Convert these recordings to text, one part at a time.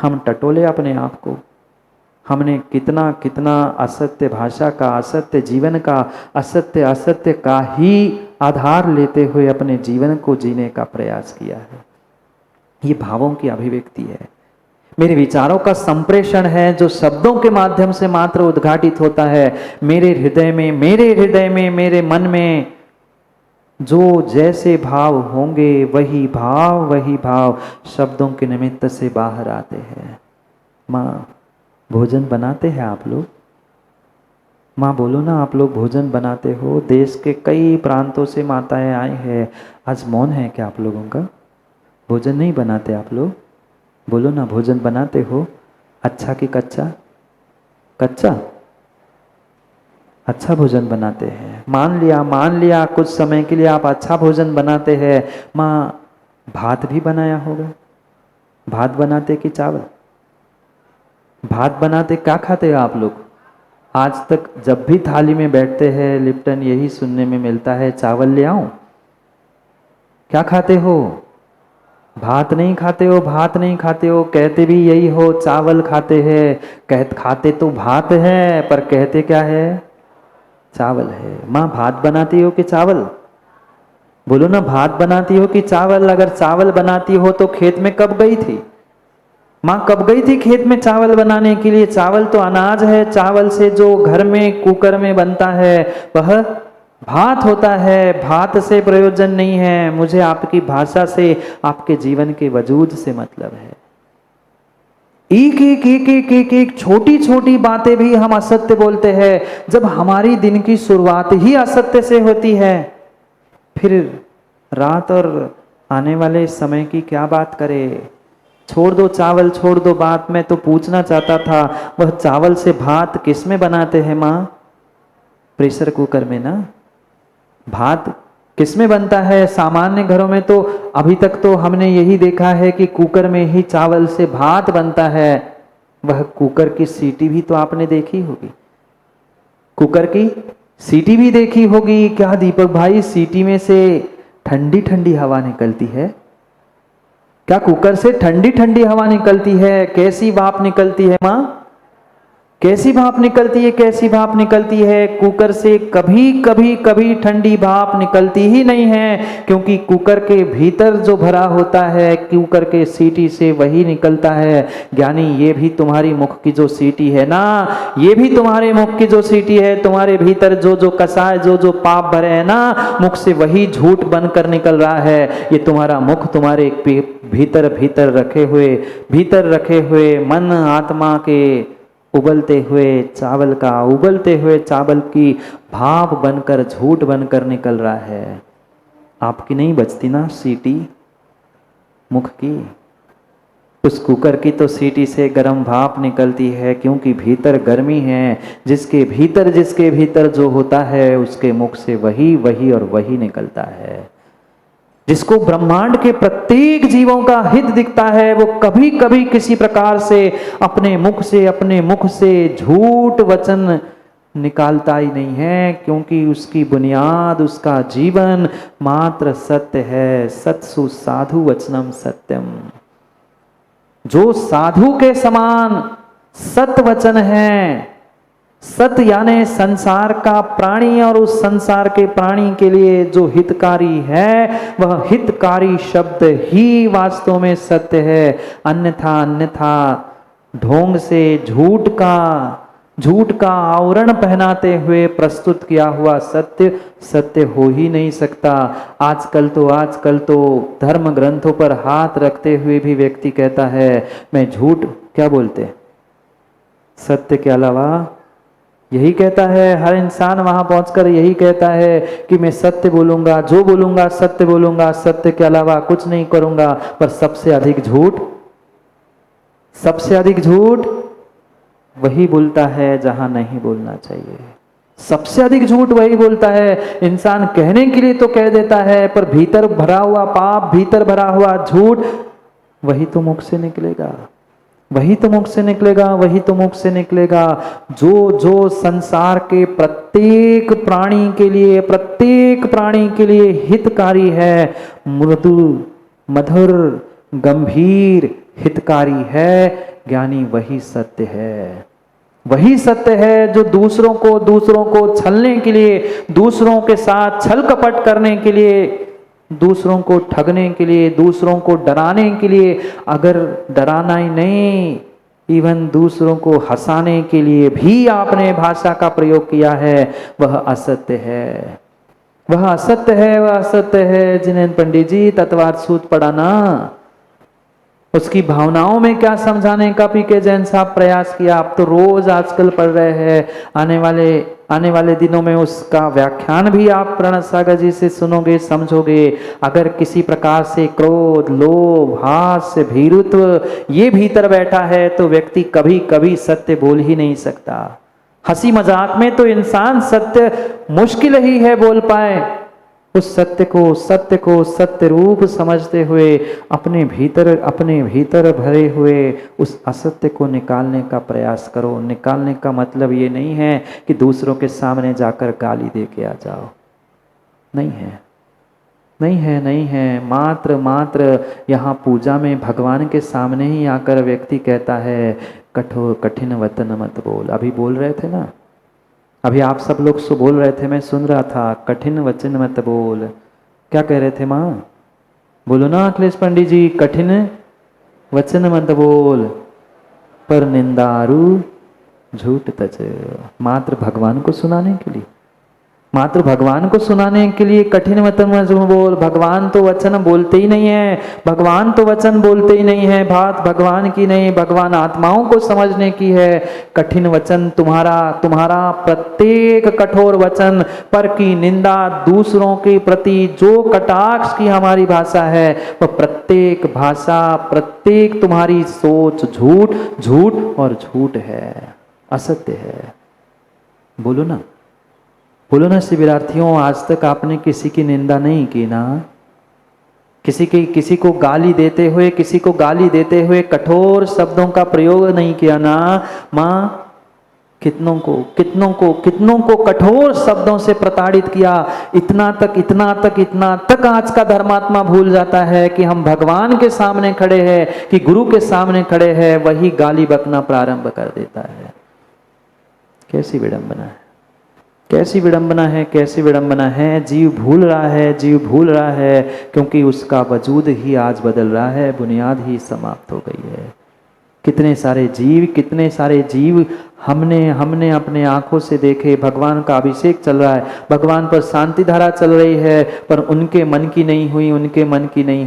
हम टटोले अपने आप को। हमने कितना कितना असत्य भाषा का, असत्य जीवन का, असत्य का ही आधार लेते हुए अपने जीवन को जीने का प्रयास किया है। ये भावों की अभिव्यक्ति है, मेरे विचारों का संप्रेषण है जो शब्दों के माध्यम से मात्र उद्घाटित होता है। मेरे हृदय में, मेरे मन में जो जैसे भाव होंगे वही भाव शब्दों के निमित्त से बाहर आते हैं। माँ, भोजन बनाते हैं आप लोग? माँ बोलो ना, आप लोग भोजन बनाते हो? देश के कई प्रांतों से माताएं आई हैं, आज मौन है क्या आप लोगों का? भोजन नहीं बनाते आप लोग? बोलो ना, भोजन बनाते हो? अच्छा कि कच्चा? कच्चा? अच्छा भोजन बनाते हैं। मान लिया कुछ समय के लिए आप अच्छा भोजन बनाते हैं। माँ, भात भी बनाया होगा? भात बनाते कि चावल? भात बनाते क्या खाते हो आप लोग? आज तक जब भी थाली में बैठते हैं लिप्टन यही सुनने में मिलता है, चावल ले आऊं? क्या खाते हो? भात नहीं खाते हो, भात नहीं खाते हो, कहते भी यही हो, चावल खाते हैं। खाते तो भात है पर कहते क्या है? चावल है। माँ, भात बनाती हो कि चावल? बोलो ना, भात बनाती हो कि चावल? अगर चावल बनाती हो तो खेत में कब गई थी? माँ कब गई थी खेत में चावल बनाने के लिए? चावल तो अनाज है, चावल से जो घर में कुकर में बनता है वह भात होता है। भात से प्रयोजन नहीं है, मुझे आपकी भाषा से, आपके जीवन के वजूद से मतलब है। एक छोटी छोटी बातें भी हम असत्य बोलते हैं। जब हमारी दिन की शुरुआत ही असत्य से होती है, फिर रात और आने वाले समय की क्या बात करें? छोड़ दो चावल, छोड़ दो बात। मैं तो पूछना चाहता था, वह चावल से भात किस में बनाते हैं माँ? प्रेशर कुकर में ना? भात किस में बनता है? सामान्य घरों में तो अभी तक तो हमने यही देखा है कि कुकर में ही चावल से भात बनता है। वह कुकर की सीटी भी तो आपने देखी होगी, कुकर की सीटी भी देखी होगी। क्या दीपक भाई, सीटी में से ठंडी ठंडी हवा निकलती है? क्या कुकर से ठंडी ठंडी हवा निकलती है? कैसी भाप निकलती है माँ? कैसी भाप निकलती है? कैसी भाप निकलती है? कुकर से कभी ठंडी भाप निकलती ही नहीं है, क्योंकि कुकर के भीतर जो भरा होता है कुकर के सीटी से वही निकलता है। ज्ञानी, ये भी तुम्हारी मुख की जो सीटी है ना, ये भी तुम्हारे मुख की जो सीटी है, तुम्हारे भीतर जो जो कसाय, जो जो पाप भरे है ना, मुख से वही झूठ बनकर निकल रहा है। ये तुम्हारा मुख तुम्हारे भीतर रखे हुए मन आत्मा के उबलते हुए चावल की भाप बनकर, झूठ बनकर निकल रहा है। आपकी नहीं बचती ना सीटी मुख की? उस कुकर की तो सीटी से गर्म भाप निकलती है, क्योंकि भीतर गर्मी है। जिसके भीतर जो होता है उसके मुख से वही निकलता है। जिसको ब्रह्मांड के प्रत्येक जीवों का हित दिखता है, वो कभी कभी किसी प्रकार से अपने मुख से झूठ वचन निकालता ही नहीं है, क्योंकि उसकी बुनियाद, उसका जीवन मात्र सत्य है। सत्सु साधु वचनम सत्यम। जो साधु के समान सत्य वचन है, सत्य यानी संसार का प्राणी, और उस संसार के प्राणी के लिए जो हितकारी है, वह हितकारी शब्द ही वास्तव में सत्य है। अन्यथा ढोंग से झूठ का आवरण पहनाते हुए प्रस्तुत किया हुआ सत्य हो ही नहीं सकता। आजकल तो धर्म ग्रंथों पर हाथ रखते हुए भी व्यक्ति कहता है मैं झूठ, क्या बोलते, सत्य के अलावा यही कहता है। हर इंसान वहां पहुंचकर यही कहता है कि मैं सत्य बोलूंगा, जो बोलूंगा सत्य बोलूंगा, सत्य के अलावा कुछ नहीं करूंगा। पर सबसे अधिक झूठ वही बोलता है जहां नहीं बोलना चाहिए। सबसे अधिक झूठ वही बोलता है। इंसान कहने के लिए तो कह देता है, पर भीतर भरा हुआ पाप, भीतर भरा हुआ झूठ वही तो मुख से निकलेगा। जो संसार के प्रत्येक प्राणी के लिए हितकारी है, मृदु मधुर गंभीर हितकारी है, ज्ञानी वही सत्य है। वही सत्य है जो दूसरों को छलने के लिए, दूसरों के साथ छल कपट करने के लिए, दूसरों को ठगने के लिए, दूसरों को डराने के लिए, अगर डराना ही नहीं, इवन दूसरों को हंसाने के लिए भी आपने भाषा का प्रयोग किया है, वह असत्य है। वह असत्य है, वह असत्य है। जिन्हें पंडित जी तत्वार्थ सूत्र पढ़ाना, उसकी भावनाओं में क्या समझाने का पीके जैन साहब प्रयास किया, आप तो रोज आजकल पढ़ रहे हैं। आने वाले दिनों में उसका व्याख्यान भी आप प्रणत सागर जी से सुनोगे, समझोगे। अगर किसी प्रकार से क्रोध, लोभ, हास्य, भीरुत्व ये भीतर बैठा है तो व्यक्ति कभी कभी सत्य बोल ही नहीं सकता। हंसी मजाक में तो इंसान सत्य मुश्किल ही है बोल पाए। उस सत्य को सत्य रूप समझते हुए अपने भीतर भरे हुए उस असत्य को निकालने का प्रयास करो। निकालने का मतलब ये नहीं है कि दूसरों के सामने जाकर गाली दे के आ जाओ, नहीं है। मात्र यहाँ पूजा में भगवान के सामने ही आकर व्यक्ति कहता है कठोर कठिन वचन मत बोल। अभी बोल रहे थे ना, अभी आप सब लोग सो बोल रहे थे, मैं सुन रहा था, कठिन वचन मत बोल। क्या कह रहे थे माँ? बोलो ना अखिलेश पंडित जी, कठिन वचन मत बोल पर निंदारू झूठ तज। मात्र भगवान को सुनाने के लिए, मात्र भगवान को सुनाने के लिए कठिन वचन मत बोल। भगवान तो वचन बोलते ही नहीं है, भगवान तो वचन बोलते ही नहीं है। बात भगवान की नहीं, भगवान आत्माओं को समझने की है। कठिन वचन तुम्हारा प्रत्येक कठोर वचन, पर की निंदा, दूसरों के प्रति जो कटाक्ष की हमारी भाषा है, वह प्रत्येक भाषा, प्रत्येक तुम्हारी सोच झूठ और झूठ है, असत्य है। बोलो ना शिविरार्थियों, आज तक आपने किसी की निंदा नहीं की ना? किसी को गाली देते हुए कठोर शब्दों का प्रयोग नहीं किया ना? माँ कितनों को कठोर शब्दों से प्रताड़ित किया। इतना तक आज का धर्मात्मा भूल जाता है कि हम भगवान के सामने खड़े हैं, कि गुरु के सामने खड़े हैं, वही गाली बकना प्रारंभ कर देता है। कैसी विडंबना है। जीव भूल रहा है क्योंकि उसका वजूद ही आज बदल रहा है, बुनियाद ही समाप्त हो गई है। कितने सारे जीव हमने अपने आंखों से देखे। भगवान का अभिषेक चल रहा है, भगवान पर शांति धारा चल रही है, पर उनके मन की नहीं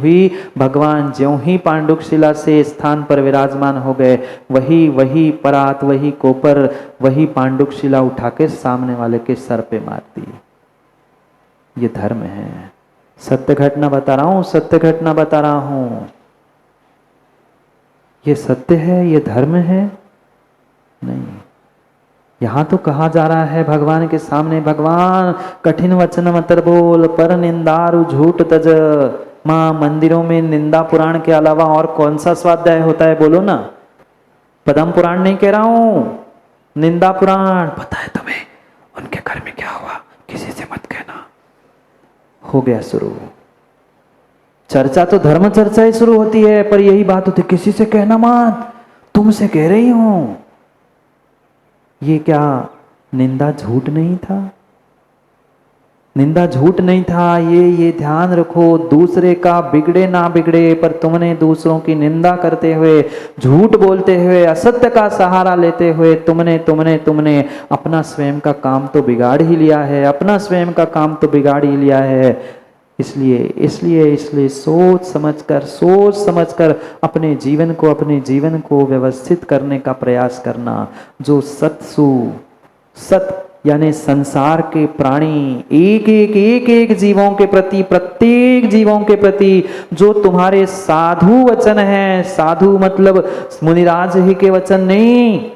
हुई। भगवान ज्यों ही पांडुकशिला से स्थान पर विराजमान हो गए, वही परात, वही कोपर, वही पांडुकशिला उठा के सामने वाले के सर पे मार दी। ये धर्म है। सत्य घटना बता रहा हूं। ये सत्य है, ये धर्म है? नहीं। यहां तो कहा जा रहा है भगवान के सामने, भगवान कठिन वचन मत बोल पर निंदारु झूठ तज। माँ मंदिरों में निंदा पुराण के अलावा और कौन सा स्वाध्याय होता है? बोलो ना। पद्म पुराण नहीं कह रहा हूं, निंदा पुराण। पता है तुम्हें उनके घर में क्या हुआ? किसी से मत कहना। हो गया शुरू। चर्चा तो धर्म चर्चा ही शुरू होती है, पर यही बात होती, किसी से कहना मत, तुमसे कह रही हूं। ये क्या निंदा झूठ नहीं था? ये ध्यान रखो, दूसरे का बिगड़े ना बिगड़े, पर तुमने दूसरों की निंदा करते हुए, झूठ बोलते हुए, असत्य का सहारा लेते हुए तुमने अपना स्वयं का काम तो बिगाड़ ही लिया है। इसलिए सोच समझकर अपने जीवन को व्यवस्थित करने का प्रयास करना। जो सत यानी संसार के प्राणी, एक जीवों के प्रति, प्रत्येक जीवों के प्रति जो तुम्हारे साधु वचन हैं, साधु मतलब मुनिराज ही के वचन नहीं,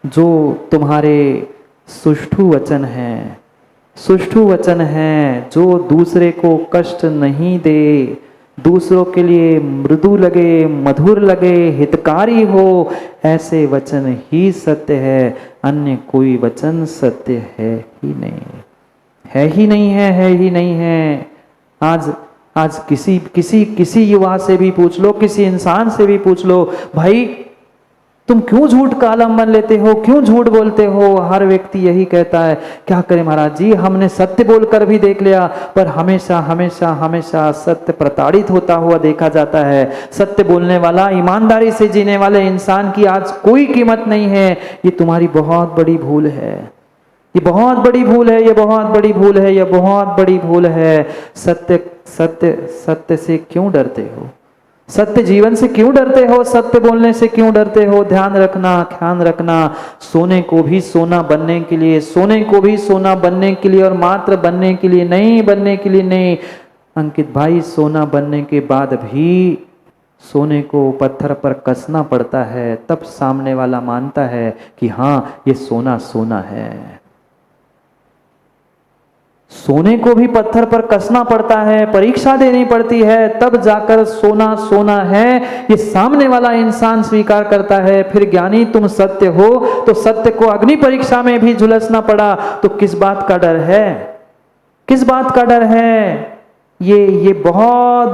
जो तुम्हारे सुष्ठु वचन है, जो दूसरे को कष्ट नहीं दे, दूसरों के लिए मृदु लगे, मधुर लगे, हितकारी हो, ऐसे वचन ही सत्य है। अन्य कोई वचन सत्य है ही नहीं है। आज आज किसी युवा से भी पूछ लो, किसी इंसान से भी पूछ लो, भाई तुम क्यों झूठ का आलम्बन लेते हो, क्यों झूठ बोलते हो? हर व्यक्ति यही कहता है, क्या करें महाराज जी, हमने सत्य बोलकर भी देख लिया, पर हमेशा हमेशा हमेशा सत्य प्रताड़ित होता हुआ देखा जाता है। सत्य बोलने वाला, ईमानदारी से जीने वाले इंसान की आज कोई कीमत नहीं है। ये तुम्हारी बहुत बड़ी भूल है, ये बहुत बड़ी भूल है, ये बहुत बड़ी भूल है, ये बहुत बड़ी भूल है। सत्य सत्य सत्य से क्यों डरते हो? सत्य जीवन से क्यों डरते हो? सत्य बोलने से क्यों डरते हो? ध्यान रखना, सोने को भी सोना बनने के लिए, सोने को भी सोना बनने के लिए, और मात्र बनने के लिए नहीं, बनने के लिए नहीं अंकित भाई, सोना बनने के बाद भी सोने को पत्थर पर कसना पड़ता है, तब सामने वाला मानता है कि हाँ ये सोना सोना है। सोने को भी पत्थर पर कसना पड़ता है, परीक्षा देनी पड़ती है, तब जाकर सोना सोना है ये सामने वाला इंसान स्वीकार करता है। फिर ज्ञानी तुम सत्य हो, तो सत्य को अग्नि परीक्षा में भी झुलसना पड़ा, तो किस बात का डर है? किस बात का डर है? ये बहुत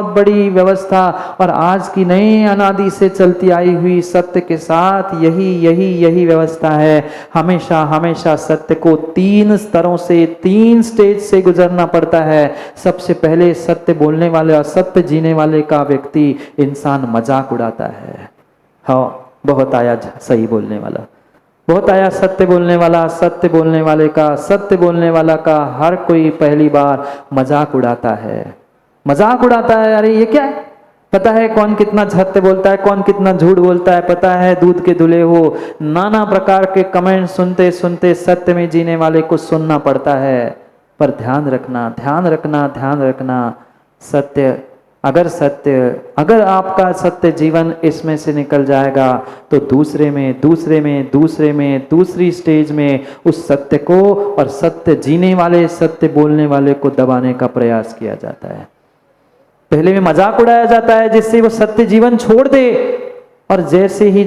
बड़ी व्यवस्था, और आज की नई अनादि से चलती आई हुई सत्य के साथ यही व्यवस्था है। हमेशा हमेशा सत्य को 3 स्तरों से, 3 स्टेज से गुजरना पड़ता है। सबसे पहले सत्य बोलने वाले और सत्य जीने वाले का व्यक्ति इंसान मजाक उड़ाता है। हाँ, बहुत आया सही बोलने वाला, बहुत आया सत्य बोलने वाला, सत्य बोलने वाले का, सत्य बोलने वाला का हर कोई पहली बार मजाक उड़ाता है, मजाक उड़ाता है। अरे ये क्या है? पता है कौन कितना सत्य बोलता है, कौन कितना झूठ बोलता है, पता है दूध के धुले हो। नाना प्रकार के कमेंट सुनते सुनते सत्य में जीने वाले को सुनना पड़ता है। पर ध्यान रखना, अगर आपका सत्य जीवन इसमें से निकल जाएगा, तो दूसरी स्टेज में उस सत्य को और सत्य जीने वाले, सत्य बोलने वाले को दबाने का प्रयास किया जाता है। पहले में मजाक उड़ाया जाता है जिससे वो सत्य जीवन छोड़ दे, और जैसे ही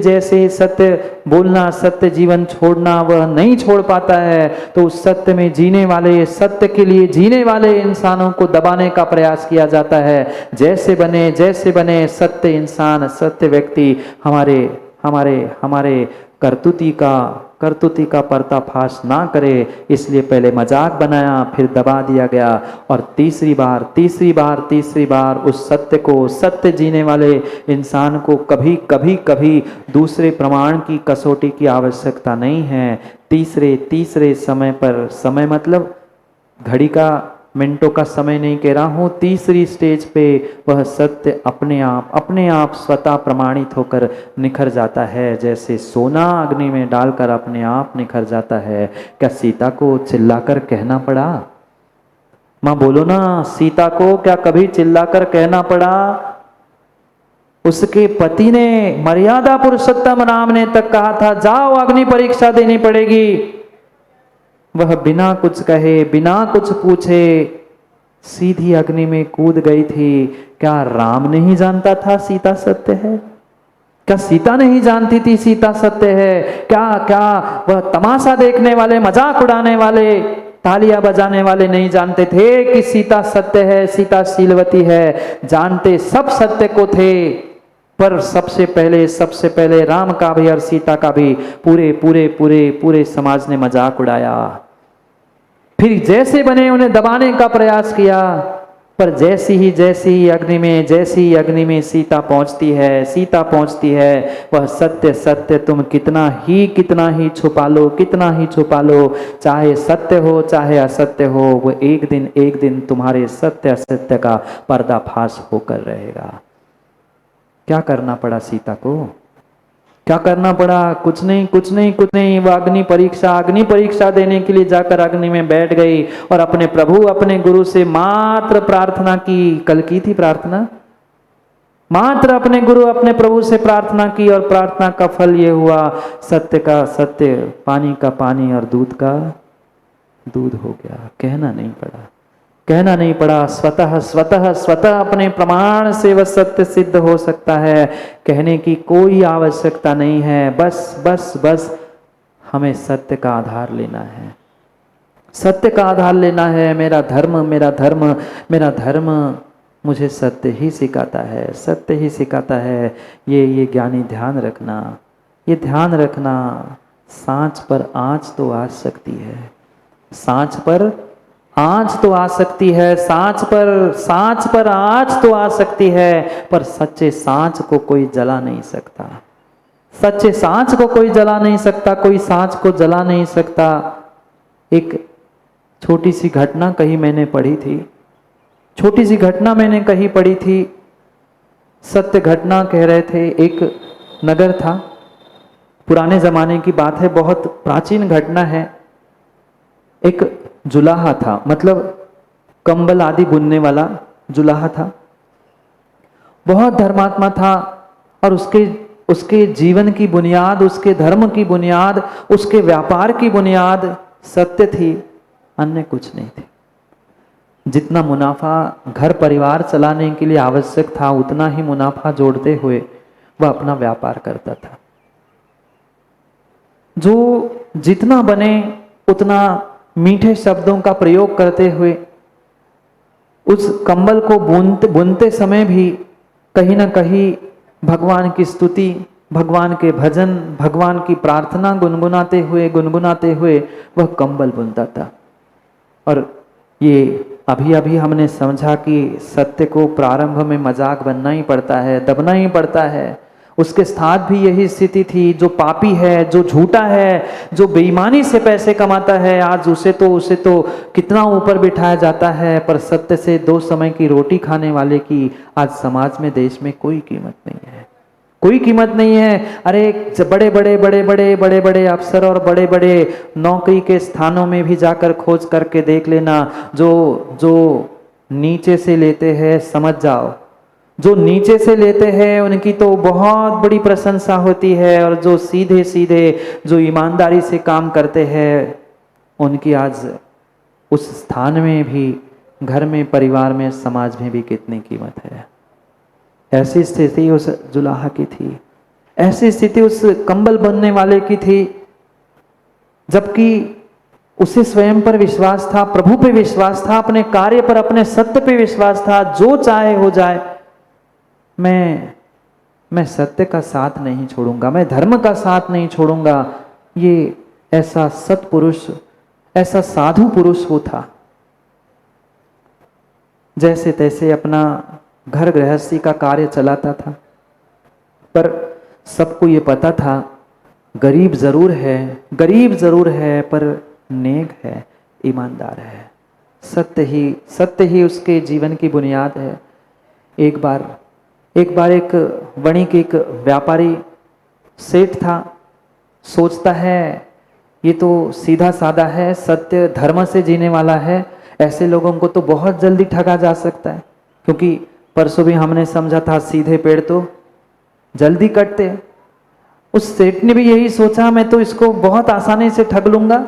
सत्य बोलना, सत्य जीवन छोड़ना वह नहीं छोड़ पाता है, तो उस सत्य में जीने वाले, सत्य के लिए जीने वाले इंसानों को दबाने का प्रयास किया जाता है। जैसे बने सत्य इंसान, सत्य व्यक्ति हमारे करतूती का पर्दाफाश ना करे, इसलिए पहले मजाक बनाया, फिर दबा दिया गया, और तीसरी बार उस सत्य को, सत्य जीने वाले इंसान को कभी दूसरे प्रमाण की कसौटी की आवश्यकता नहीं है। तीसरे समय मतलब घड़ी का, मिनटों का समय नहीं कह रहा हूं, तीसरी स्टेज पे वह सत्य अपने आप स्वतः प्रमाणित होकर निखर जाता है, जैसे सोना अग्नि में डालकर अपने आप निखर जाता है। क्या सीता को चिल्लाकर कहना पड़ा? मां बोलो ना, सीता को क्या कभी चिल्लाकर कहना पड़ा? उसके पति ने, मर्यादा पुरुषोत्तम राम ने तक कहा था, जाओ अग्नि परीक्षा देनी पड़ेगी। वह बिना कुछ कहे, बिना कुछ पूछे सीधी अग्नि में कूद गई थी। क्या राम नहीं जानता था सीता सत्य है? क्या सीता नहीं जानती थी सीता सत्य है? क्या वह तमाशा देखने वाले, मजाक उड़ाने वाले, तालियां बजाने वाले नहीं जानते थे कि सीता सत्य है, सीता शीलवती है? जानते सब सत्य को थे, पर सबसे पहले राम का भी और सीता का भी पूरे समाज ने मजाक उड़ाया। फिर जैसे बने उन्हें दबाने का प्रयास किया, पर जैसी ही अग्नि में सीता पहुंचती है, वह सत्य तुम कितना ही छुपा लो, चाहे सत्य हो चाहे असत्य हो, वो एक दिन तुम्हारे सत्य असत्य का पर्दाफाश होकर रहेगा। क्या करना पड़ा सीता को? क्या करना पड़ा? कुछ नहीं। वह अग्नि परीक्षा देने के लिए जाकर अग्नि में बैठ गई और अपने प्रभु, अपने गुरु से मात्र प्रार्थना की। कल की थी प्रार्थना, मात्र अपने गुरु, अपने प्रभु से प्रार्थना की, और प्रार्थना का फल ये हुआ, सत्य का सत्य, पानी का पानी और दूध का दूध हो गया। कहना नहीं पड़ा, स्वतः अपने प्रमाण से वह सत्य सिद्ध हो सकता है। कहने की कोई आवश्यकता नहीं है, बस हमें सत्य का आधार लेना है। सत्य का आधार लेना है। मेरा धर्म मेरा धर्म मेरा धर्म मुझे सत्य ही सिखाता है, सत्य ही सिखाता है। ये ज्ञानी ध्यान रखना, ये ध्यान रखना। सांच पर आँच तो आ सकती है, सांच पर आँच तो आ सकती है, सांच पर आँच तो आ सकती है, पर सच्चे सांच को कोई जला नहीं सकता। सच्चे सांच को कोई जला नहीं सकता, कोई सांच को जला नहीं सकता। एक छोटी सी घटना कहीं मैंने पढ़ी थी, छोटी सी घटना मैंने कहीं पढ़ी थी। सत्य घटना कह रहे थे। एक नगर था, पुराने जमाने की बात है, बहुत प्राचीन घटना है। एक जुलाहा था, मतलब कंबल आदि बुनने वाला जुलाहा था। बहुत धर्मात्मा था और उसके जीवन की बुनियाद, उसके धर्म की बुनियाद, उसके व्यापार की बुनियाद सत्य थी, अन्य कुछ नहीं थी। जितना मुनाफा घर परिवार चलाने के लिए आवश्यक था, उतना ही मुनाफा जोड़ते हुए वह अपना व्यापार करता था। जो जितना बने उतना मीठे शब्दों का प्रयोग करते हुए उस कंबल को बुनते समय भी कहीं ना कहीं भगवान की स्तुति, भगवान के भजन, भगवान की प्रार्थना गुनगुनाते हुए वह कंबल बुनता था। और ये अभी अभी हमने समझा कि सत्य को प्रारंभ में मजाक बनना ही पड़ता है, दबना ही पड़ता है। उसके साथ भी यही स्थिति थी। जो पापी है, जो झूठा है, जो बेईमानी से पैसे कमाता है, आज उसे तो कितना ऊपर बिठाया जाता है, पर सत्य से 2 समय की रोटी खाने वाले की आज समाज में, देश में कोई कीमत नहीं है, कोई कीमत नहीं है। अरे बड़े बड़े अफसर और बड़े बड़े नौकरी के स्थानों में भी जाकर खोज करके देख लेना, जो नीचे से लेते हैं, समझ जाओ, जो नीचे से लेते हैं उनकी तो बहुत बड़ी प्रशंसा होती है, और जो सीधे सीधे, जो ईमानदारी से काम करते हैं, उनकी आज उस स्थान में भी, घर में, परिवार में, समाज में भी कितनी कीमत है। ऐसी स्थिति उस जुलाहा की थी, ऐसी स्थिति उस कंबल बनने वाले की थी। जबकि उसे स्वयं पर विश्वास था, प्रभु पे विश्वास था, अपने कार्य पर, अपने सत्य पे विश्वास था। जो चाहे हो जाए, मैं सत्य का साथ नहीं छोड़ूंगा, मैं धर्म का साथ नहीं छोड़ूंगा। ये ऐसा सत्पुरुष, ऐसा साधु पुरुष वो था। जैसे तैसे अपना घर गृहस्थी का कार्य चलाता था, पर सबको ये पता था गरीब जरूर है, पर नेक है, ईमानदार है। सत्य ही उसके जीवन की बुनियाद है। एक बार एक वणिक, एक व्यापारी सेठ था, सोचता है ये तो सीधा साधा है, सत्य धर्म से जीने वाला है, ऐसे लोगों को तो बहुत जल्दी ठगा जा सकता है। क्योंकि परसों भी हमने समझा था सीधे पेड़ तो जल्दी कटते। उस सेठ ने भी यही सोचा, मैं तो इसको बहुत आसानी से ठग लूंगा।